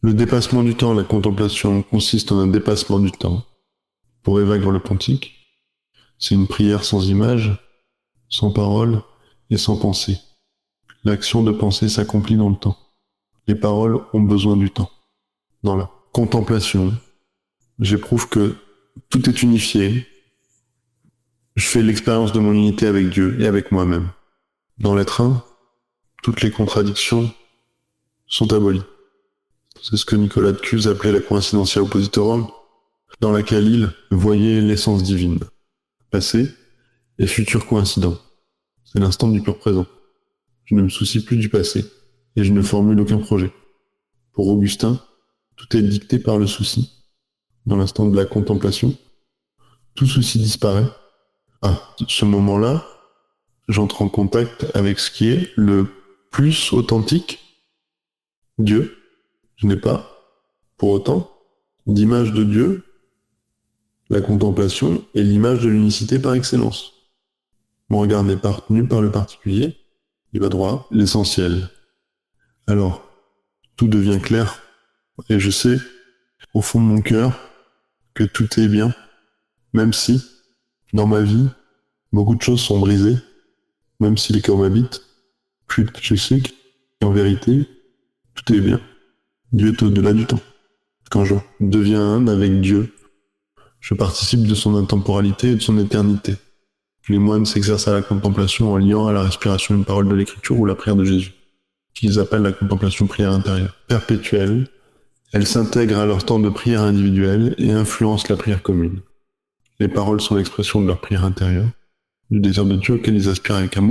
Le dépassement du temps, la contemplation, consiste en un dépassement du temps. Pour Évagre le Pontique, c'est une prière sans image, sans parole et sans pensée. L'action de penser s'accomplit dans le temps. Les paroles ont besoin du temps. Dans la contemplation, j'éprouve que tout est unifié. Je fais l'expérience de mon unité avec Dieu et avec moi-même. Dans l'être un, toutes les contradictions sont abolies. C'est ce que Nicolas de Cuse appelait la coincidentia oppositorum, dans laquelle il voyait l'essence divine, passé et futur coïncident. C'est l'instant du pur présent. Je ne me soucie plus du passé, et je ne formule aucun projet. Pour Augustin, tout est dicté par le souci. Dans l'instant de la contemplation, tout souci disparaît. À ce moment-là, j'entre en contact avec ce qui est le plus authentique, Dieu. Je n'ai pas, pour autant, d'image de Dieu. La contemplation est l'image de l'unicité par excellence. Mon regard n'est pas retenu par le particulier, il va droit, l'essentiel. Alors, tout devient clair, et je sais, au fond de mon cœur, que tout est bien, même si, dans ma vie, beaucoup de choses sont brisées, même si les cœurs m'habitent, puis je sais qu'en vérité, tout est bien. Dieu est au-delà du temps. Quand je deviens un avec Dieu, je participe de son intemporalité et de son éternité. Les moines s'exercent à la contemplation en liant à la respiration une parole de l'Écriture ou la prière de Jésus, qu'ils appellent la contemplation prière intérieure. Perpétuelle, elle s'intègre à leur temps de prière individuelle et influence la prière commune. Les paroles sont l'expression de leur prière intérieure, du désir de Dieu auquel ils aspirent avec amour,